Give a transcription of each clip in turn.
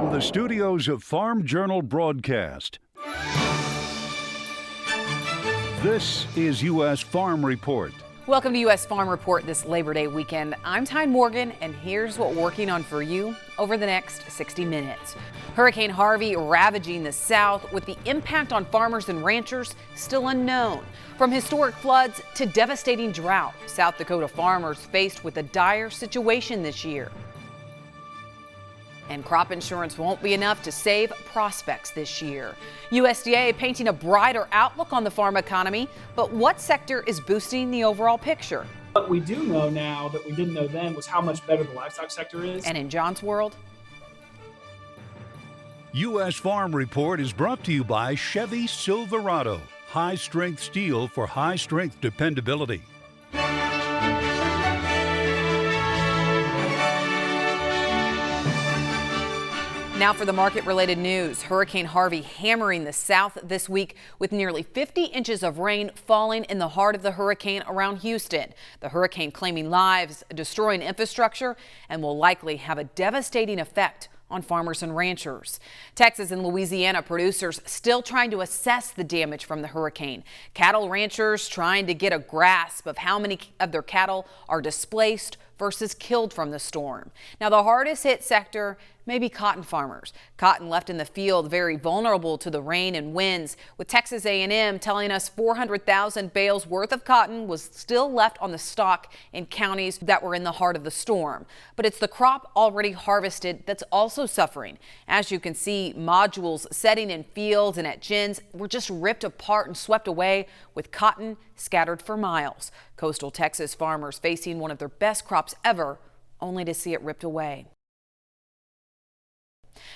From the studios of Farm Journal Broadcast, this is U.S. Farm Report. Welcome to U.S. Farm Report this Labor Day weekend. I'm Tyne Morgan, and here's what we're working on for you over the next 60 minutes. Hurricane Harvey ravaging the South, with the impact on farmers and ranchers still unknown. From historic floods to devastating drought, South Dakota farmers faced with a dire situation this year. And crop insurance won't be enough to save prospects this year. USDA painting a brighter outlook on the farm economy, but what sector is boosting the overall picture? What we do know now that we didn't know then was how much better the livestock sector is. And in John's world? U.S. Farm Report is brought to you by Chevy Silverado. High-strength steel for high-strength dependability. Now for the market-related news. Hurricane Harvey hammering the South this week with nearly 50 inches of rain falling in the heart of the hurricane around Houston. The hurricane claiming lives, destroying infrastructure, and will likely have a devastating effect on farmers and ranchers. Texas and Louisiana producers still trying to assess the damage from the hurricane. Cattle ranchers trying to get a grasp of how many of their cattle are displaced versus killed from the storm. Now, the hardest hit sector may be cotton farmers. Cotton left in the field very vulnerable to the rain and winds, with Texas A&M telling us 400,000 bales worth of cotton was still left on the stalk in counties that were in the heart of the storm. But it's the crop already harvested that's also suffering. As you can see, modules setting in fields and at gins were just ripped apart and swept away, with cotton scattered for miles. Coastal Texas farmers facing one of their best crops ever, only to see it ripped away.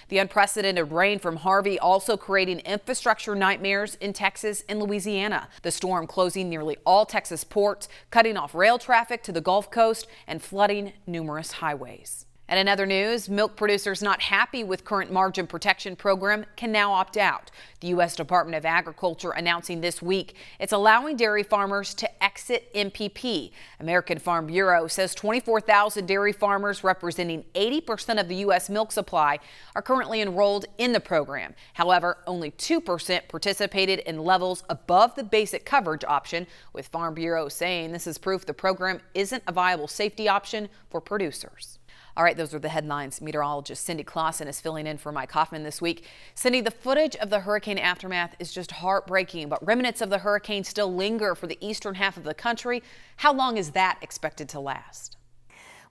The unprecedented rain from Harvey also creating infrastructure nightmares in Texas and Louisiana. The storm closing nearly all Texas ports, cutting off rail traffic to the Gulf Coast and flooding numerous highways. And in other news, milk producers not happy with current margin protection program can now opt out. The U.S. Department of Agriculture announcing this week it's allowing dairy farmers to exit MPP. American Farm Bureau says 24,000 dairy farmers representing 80% of the U.S. milk supply are currently enrolled in the program. However, only 2% participated in levels above the basic coverage option, with Farm Bureau saying this is proof the program isn't a viable safety option for producers. All right, those are the headlines. Meteorologist Cindy Clausen is filling in for Mike Hoffman this week. Cindy, the footage of the hurricane aftermath is just heartbreaking, but remnants of the hurricane still linger for the eastern half of the country. How long is that expected to last?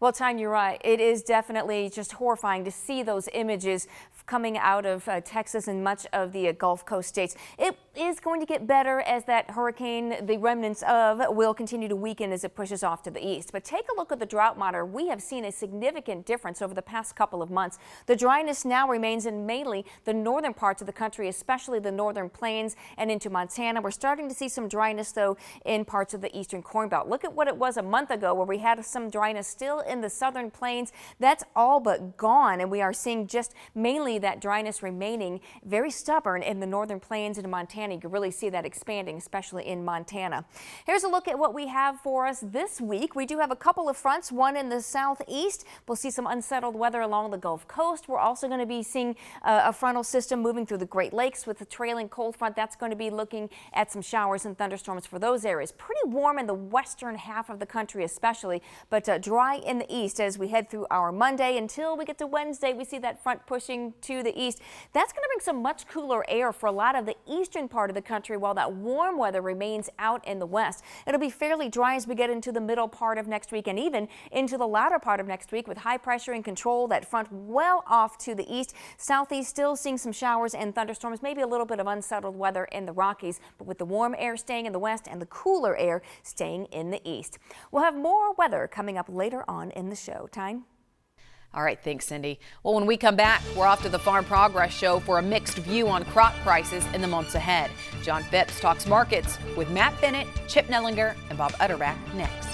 Well, Tyne, you're right. It is definitely just horrifying to see those images coming out of Texas and much of the Gulf Coast states. It is going to get better as that hurricane, the remnants of, will continue to weaken as it pushes off to the east. But take a look at the drought monitor. We have seen a significant difference over the past couple of months. The dryness now remains in mainly the northern parts of the country, especially the northern plains and into Montana. We're starting to see some dryness, though, in parts of the eastern Corn Belt. Look at what it was a month ago, where we had some dryness still in the southern plains. That's all but gone, and we are seeing just mainly that dryness remaining very stubborn in the northern plains and in Montana. You can really see that expanding, especially in Montana. Here's a look at what we have for us this week. We do have a couple of fronts, one in the southeast. We'll see some unsettled weather along the Gulf Coast. We're also going to be seeing a frontal system moving through the Great Lakes with the trailing cold front. That's going to be looking at some showers and thunderstorms for those areas. Pretty warm in the western half of the country especially, but dry in the east as we head through our Monday. Until we get to Wednesday, we see that front pushing to the east. That's going to bring some much cooler air for a lot of the eastern part of the country, while that warm weather remains out in the west. It'll be fairly dry as we get into the middle part of next week and even into the latter part of next week, with high pressure in control. That front well off to the east. Southeast still seeing some showers and thunderstorms, maybe a little bit of unsettled weather in the Rockies, but with the warm air staying in the west and the cooler air staying in the east. We'll have more weather coming up later on in the show. Time. All right, thanks, Cindy. Well, when we come back, we're off to the Farm Progress Show for a mixed view on crop prices in the months ahead. John Phipps talks markets with Matt Bennett, Chip Nellinger, and Bob Utterback next.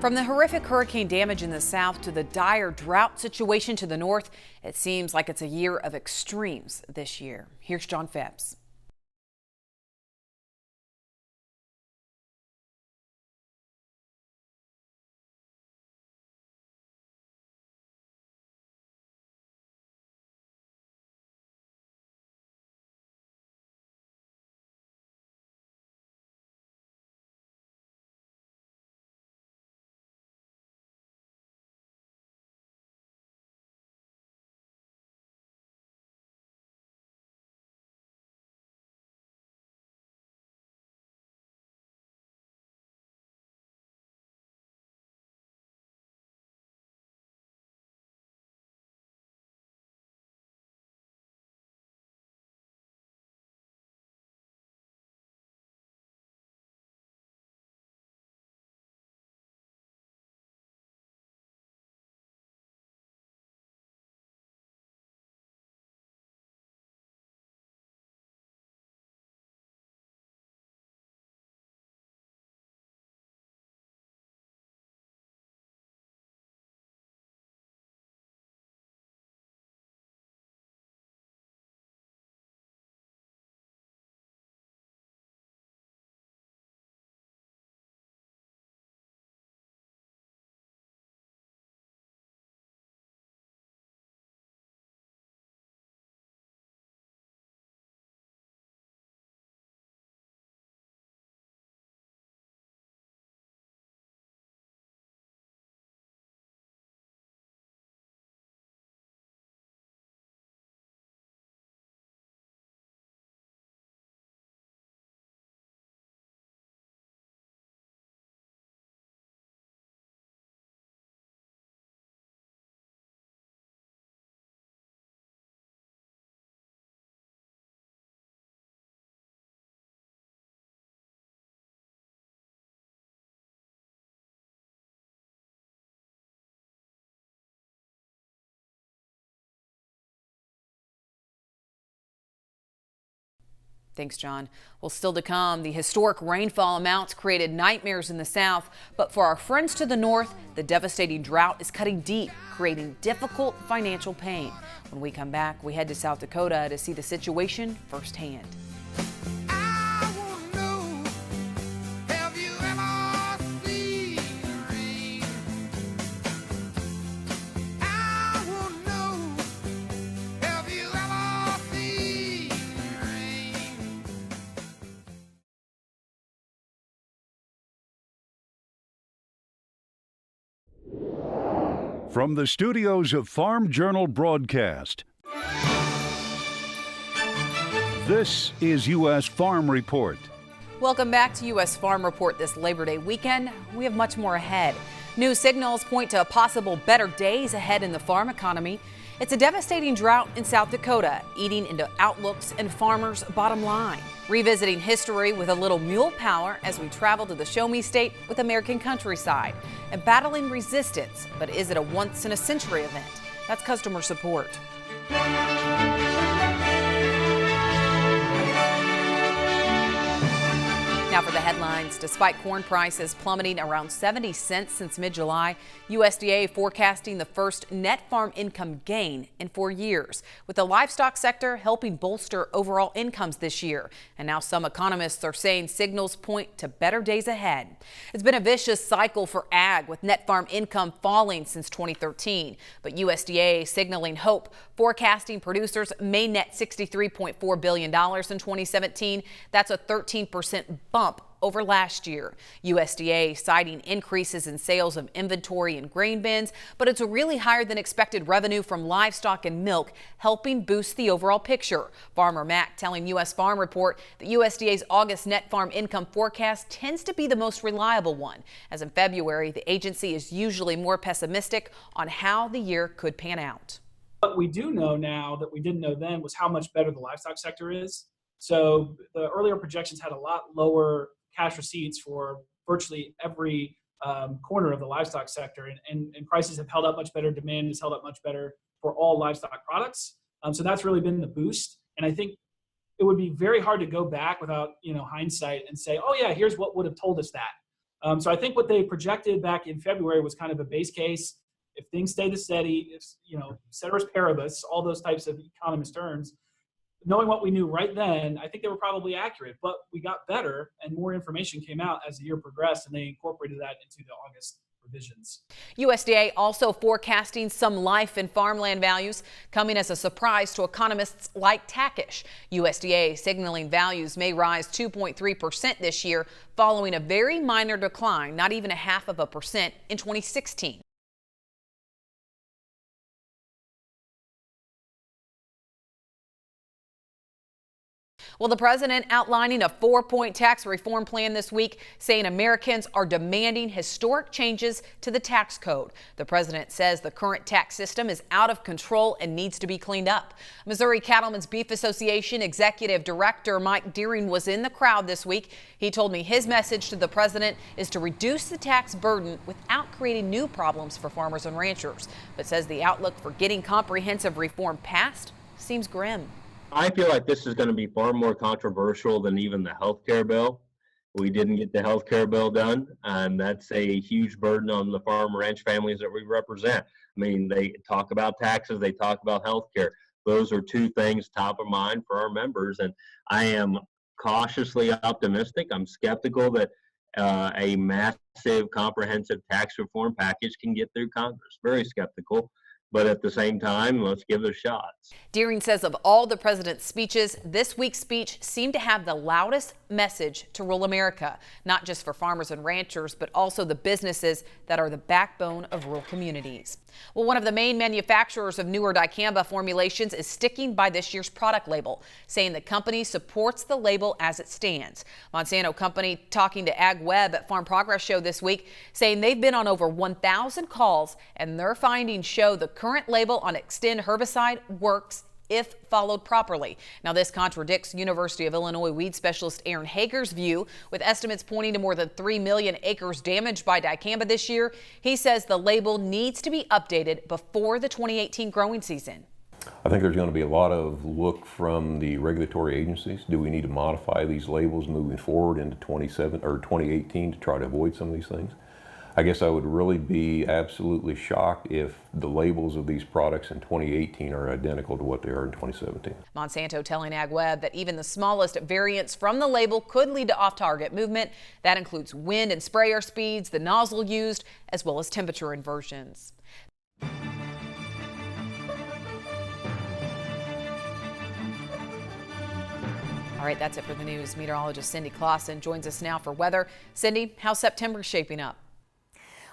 From the horrific hurricane damage in the south to the dire drought situation to the north, it seems like it's a year of extremes this year. Here's John Phipps. Thanks, John. Well, still to come, the historic rainfall amounts created nightmares in the south. But for our friends to the north, the devastating drought is cutting deep, creating difficult financial pain. When we come back, we head to South Dakota to see the situation firsthand. From the studios of Farm Journal Broadcast, this is U.S. Farm Report. Welcome back to U.S. Farm Report this Labor Day weekend. We have much more ahead. New signals point to possible better days ahead in the farm economy. It's a devastating drought in South Dakota, eating into outlooks and farmers' bottom line. Revisiting history with a little mule power as we travel to the Show Me State with American countryside. And battling resistance, but is it a once-in-a-century event? That's customer support. Now for the headlines. Despite corn prices plummeting around 70 cents since mid-July, USDA forecasting the first net farm income gain in 4 years, with the livestock sector helping bolster overall incomes this year. And now some economists are saying signals point to better days ahead. It's been a vicious cycle for ag, with net farm income falling since 2013. But USDA signaling hope, forecasting producers may net $63.4 billion in 2017. That's a 13% bump over last year. USDA citing increases in sales of inventory and grain bins, but it's a really higher than expected revenue from livestock and milk, helping boost the overall picture. Farmer Mac telling U.S. Farm Report that USDA's August net farm income forecast tends to be the most reliable one, as in February, the agency is usually more pessimistic on how the year could pan out. What we do know now that we didn't know then was how much better the livestock sector is. So the earlier projections had a lot lower cash receipts for virtually every corner of the livestock sector, and prices have held up much better. Demand has held up much better for all livestock products. So that's really been the boost. And I think it would be very hard to go back without hindsight and say, oh yeah, here's what would have told us that. So I think what they projected back in February was kind of a base case. If things stay the steady, if ceteris paribus, all those types of economist terms, knowing what we knew right then, I think they were probably accurate. But we got better, and more information came out as the year progressed, and they incorporated that into the August revisions. USDA also forecasting some life in farmland values, coming as a surprise to economists like Takish. USDA signaling values may rise 2.3% this year, following a very minor decline, not even 0.5% in 2016. Well, the president outlining a 4-point tax reform plan this week, saying Americans are demanding historic changes to the tax code. The president says the current tax system is out of control and needs to be cleaned up. Missouri Cattlemen's Beef Association Executive Director Mike Deering was in the crowd this week. He told me his message to the president is to reduce the tax burden without creating new problems for farmers and ranchers, but says the outlook for getting comprehensive reform passed seems grim. I feel like this is going to be far more controversial than even the health care bill. We didn't get the health care bill done, and that's a huge burden on the farm ranch families that we represent. I mean, they talk about taxes, they talk about health care. Those are two things top of mind for our members, and I am cautiously optimistic. I'm skeptical that a massive comprehensive tax reform package can get through Congress. Very skeptical. But at the same time, let's give it a shot. Deering says of all the president's speeches, this week's speech seemed to have the loudest message to rural America, not just for farmers and ranchers, but also the businesses that are the backbone of rural communities. Well, one of the main manufacturers of newer dicamba formulations is sticking by this year's product label, saying the company supports the label as it stands. Monsanto company talking to Ag Web at Farm Progress Show this week, saying they've been on over 1,000 calls, and their findings show the current label on Xtend herbicide works if followed properly. Now, this contradicts University of Illinois weed specialist Aaron Hager's view, with estimates pointing to more than 3 million acres damaged by dicamba this year. He says the label needs to be updated before the 2018 growing season. I think there's going to be a lot of look from the regulatory agencies. Do we need to modify these labels moving forward into 2018 to try to avoid some of these things? I guess I would really be absolutely shocked if the labels of these products in 2018 are identical to what they are in 2017. Monsanto telling Ag Web that even the smallest variance from the label could lead to off-target movement. That includes wind and sprayer speeds, the nozzle used, as well as temperature inversions. All right, that's it for the news. Meteorologist Cindy Clausen joins us now for weather. Cindy, how's September shaping up?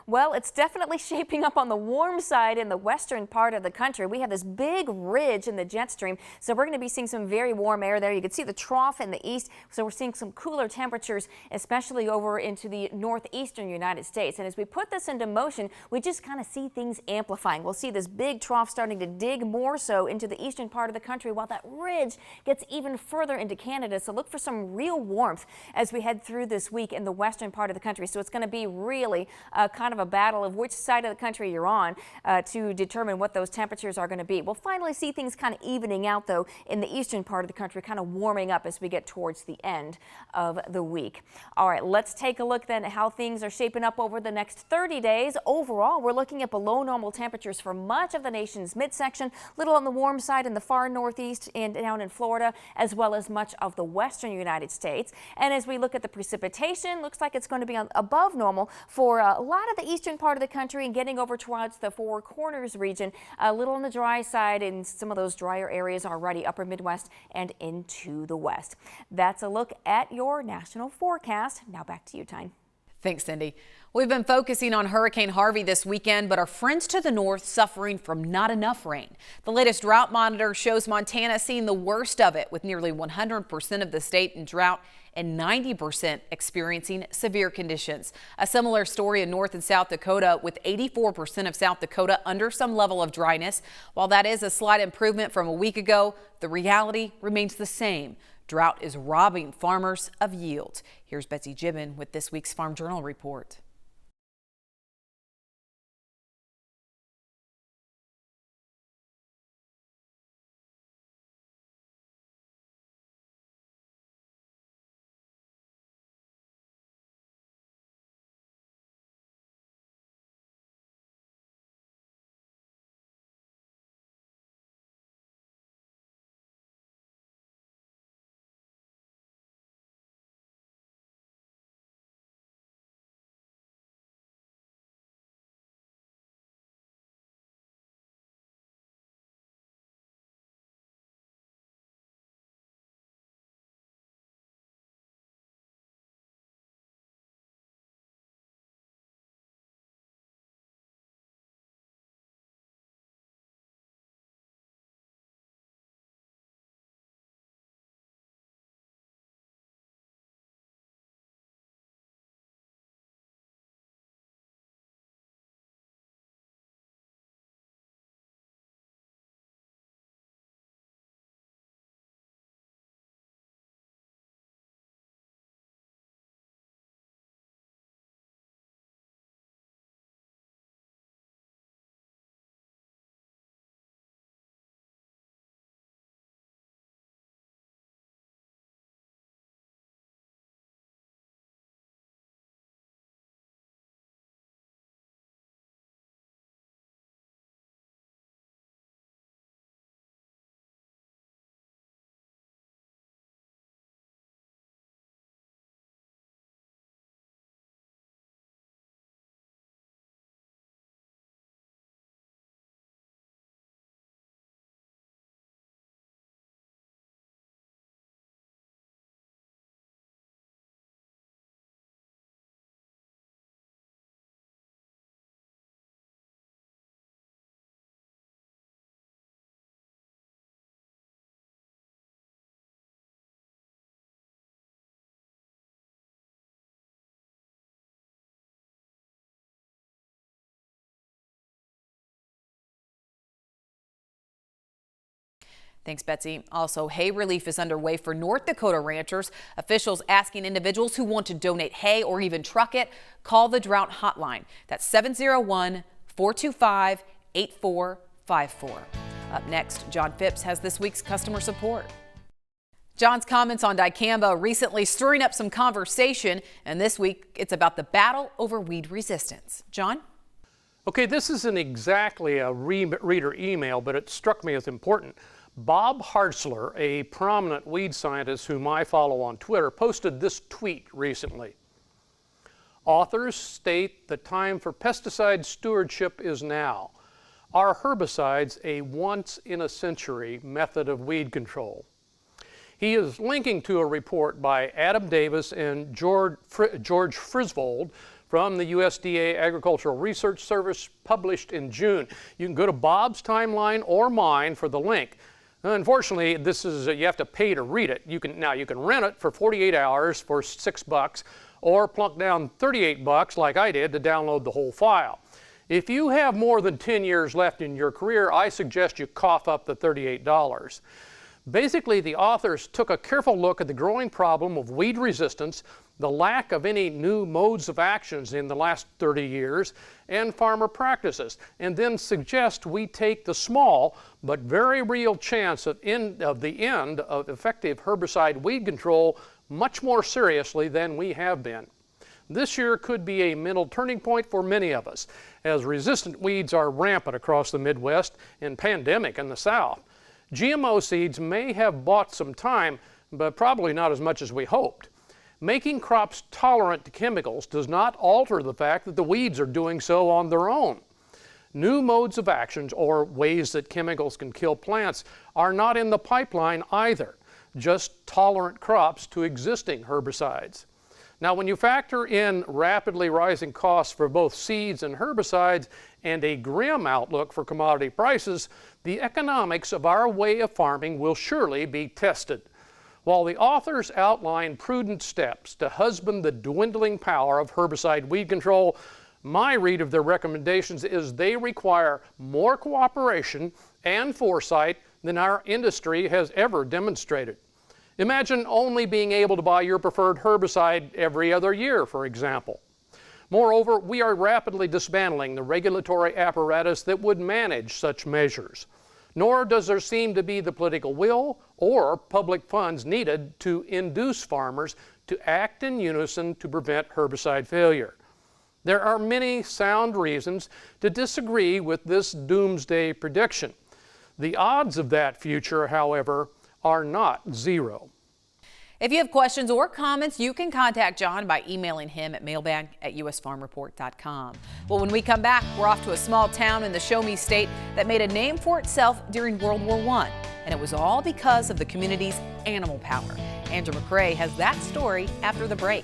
Well, it's definitely shaping up on the warm side in the western part of the country. We have this big ridge in the jet stream, so we're going to be seeing some very warm air there. You can see the trough in the east, so we're seeing some cooler temperatures, especially over into the northeastern United States. And as we put this into motion, we just kind of see things amplifying. We'll see this big trough starting to dig more so into the eastern part of the country, while that ridge gets even further into Canada. So look for some real warmth as we head through this week in the western part of the country. So it's going to be really kind of a battle of which side of the country you're on to determine what those temperatures are going to be. We'll finally see things kind of evening out, though, in the eastern part of the country, kind of warming up as we get towards the end of the week. All right, let's take a look then at how things are shaping up over the next 30 days. Overall, we're looking at below normal temperatures for much of the nation's midsection, little on the warm side in the far northeast and down in Florida, as well as much of the western United States. And as we look at the precipitation, looks like it's going to be above normal for a lot of the eastern part of the country and getting over towards the Four Corners region. A little on the dry side in some of those drier areas already, upper Midwest and into the west. That's a look at your national forecast. Now back to you, Tyne. Thanks, Cindy. We've been focusing on Hurricane Harvey this weekend, but our friends to the north suffering from not enough rain. The latest drought monitor shows Montana seeing the worst of it, with nearly 100% of the state in drought and 90% experiencing severe conditions. A similar story in North and South Dakota, with 84% of South Dakota under some level of dryness. While that is a slight improvement from a week ago, the reality remains the same. Drought is robbing farmers of yield. Here's Betsy Gibbon with this week's Farm Journal report. Thanks, Betsy. Also, hay relief is underway for North Dakota ranchers. Officials asking individuals who want to donate hay or even truck it, call the drought hotline. That's 701-425-8454. Up next, John Phipps has this week's customer support. John's comments on dicamba recently stirring up some conversation, and this week it's about the battle over weed resistance. John? Okay, this isn't exactly a reader email, but it struck me as important. Bob Hartzler, a prominent weed scientist whom I follow on Twitter, posted this tweet recently. Authors state the time for pesticide stewardship is now. Are herbicides a once-in-a-century method of weed control? He is linking to a report by Adam Davis and George Frisvold from the USDA Agricultural Research Service, published in June. You can go to Bob's timeline or mine for the link. Unfortunately, this is you have to pay to read it. You can rent it for 48 hours for $6, or plunk down 38 bucks like I did to download the whole file. If you have more than 10 years left in your career, I suggest you cough up the $38. Basically, the authors took a careful look at the growing problem of weed resistance, the lack of any new modes of actions in the last 30 years, and farmer practices, and then suggest we take the small but very real chance of the end of effective herbicide weed control much more seriously than we have been. This year could be a mental turning point for many of us, as resistant weeds are rampant across the Midwest and pandemic in the South. GMO seeds may have bought some time, but probably not as much as we hoped. Making crops tolerant to chemicals does not alter the fact that the weeds are doing so on their own. New modes of actions, or ways that chemicals can kill plants, are not in the pipeline either, just tolerant crops to existing herbicides. Now, when you factor in rapidly rising costs for both seeds and herbicides and a grim outlook for commodity prices, the economics of our way of farming will surely be tested. While the authors outline prudent steps to husband the dwindling power of herbicide weed control, my read of their recommendations is they require more cooperation and foresight than our industry has ever demonstrated. Imagine only being able to buy your preferred herbicide every other year, for example. Moreover, we are rapidly dismantling the regulatory apparatus that would manage such measures. Nor does there seem to be the political will or public funds needed to induce farmers to act in unison to prevent herbicide failure. There are many sound reasons to disagree with this doomsday prediction. The odds of that future, however, are not zero. If you have questions or comments, you can contact John by emailing him at mailbag@usfarmreport.com. Well, when we come back, we're off to a small town in the Show Me State that made a name for itself during World War I. And it was all because of the community's animal power. Andrew McCrae has that story after the break.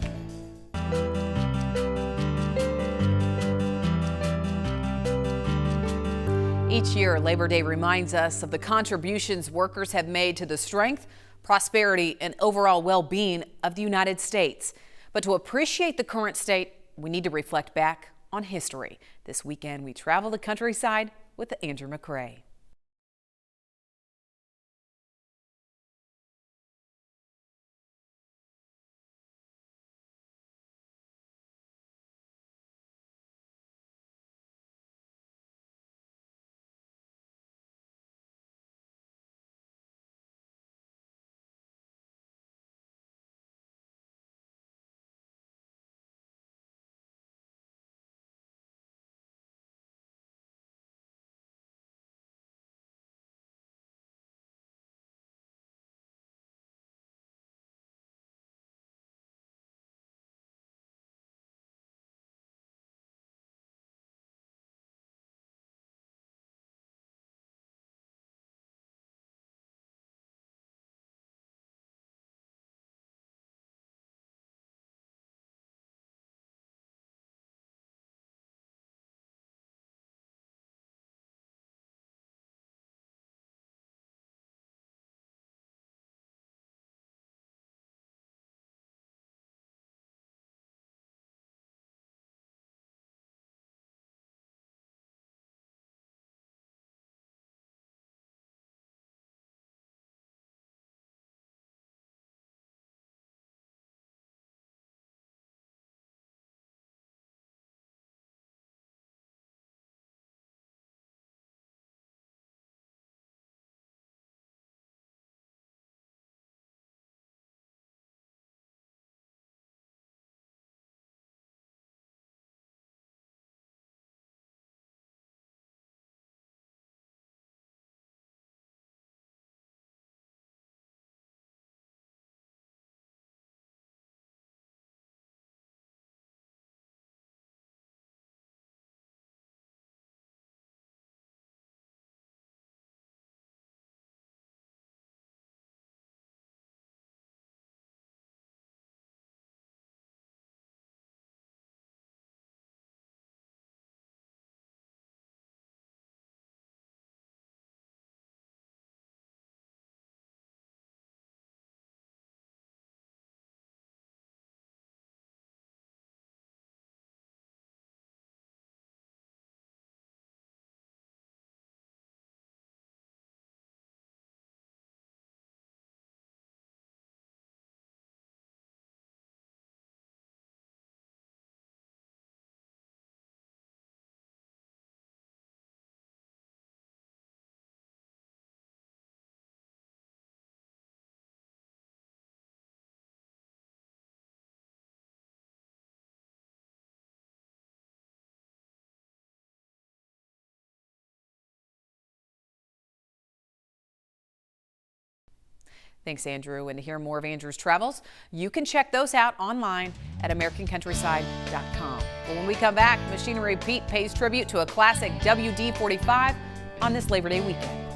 Each year, Labor Day reminds us of the contributions workers have made to the strength, prosperity, and overall well-being of the United States. But to appreciate the current state, we need to reflect back on history. This weekend, we travel the countryside with Andrew McCrae. Thanks, Andrew. And to hear more of Andrew's travels, you can check those out online at AmericanCountryside.com. Well, when we come back, Machinery Pete pays tribute to a classic WD-45 on this Labor Day weekend.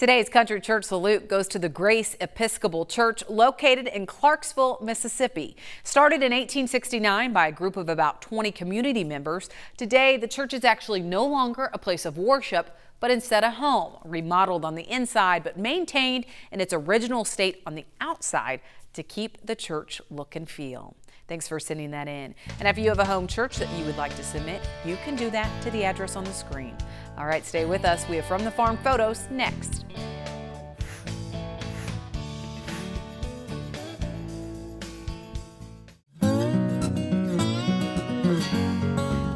Today's Country Church Salute goes to the Grace Episcopal Church located in Clarksville, Mississippi. Started in 1869 by a group of about 20 community members, today the church is actually no longer a place of worship, but instead a home, remodeled on the inside but maintained in its original state on the outside to keep the church look and feel. Thanks for sending that in. And if you have a home church that you would like to submit, you can do that to the address on the screen. All right, stay with us. We have From the Farm photos next.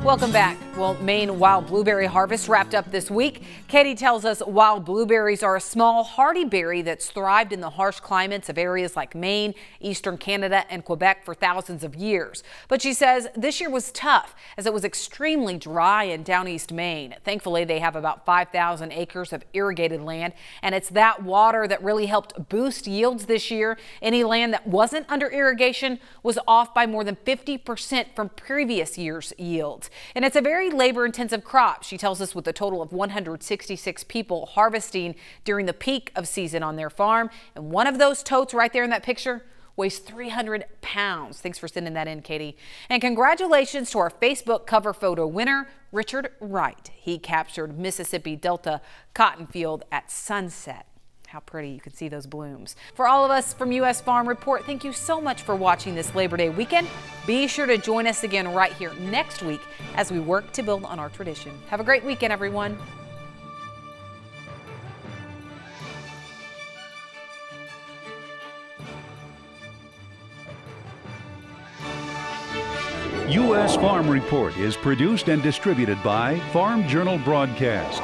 Welcome back. Well, Maine wild blueberry harvest wrapped up this week. Katie tells us wild blueberries are a small, hardy berry that's thrived in the harsh climates of areas like Maine, eastern Canada, and Quebec for thousands of years. But she says this year was tough as it was extremely dry in down east Maine. Thankfully, they have about 5,000 acres of irrigated land, and it's that water that really helped boost yields this year. Any land that wasn't under irrigation was off by more than 50% from previous year's yields. And it's a very labor-intensive crop. She tells us with a total of 166 people harvesting during the peak of season on their farm. And one of those totes right there in that picture weighs 300 pounds. Thanks for sending that in, Katie. And congratulations to our Facebook cover photo winner, Richard Wright. He captured Mississippi Delta cotton field at sunset. How pretty, you can see those blooms. For all of us from U.S. Farm Report, thank you so much for watching this Labor Day weekend. Be sure to join us again right here next week as we work to build on our tradition. Have a great weekend, everyone. U.S. Farm Report is produced and distributed by Farm Journal Broadcast.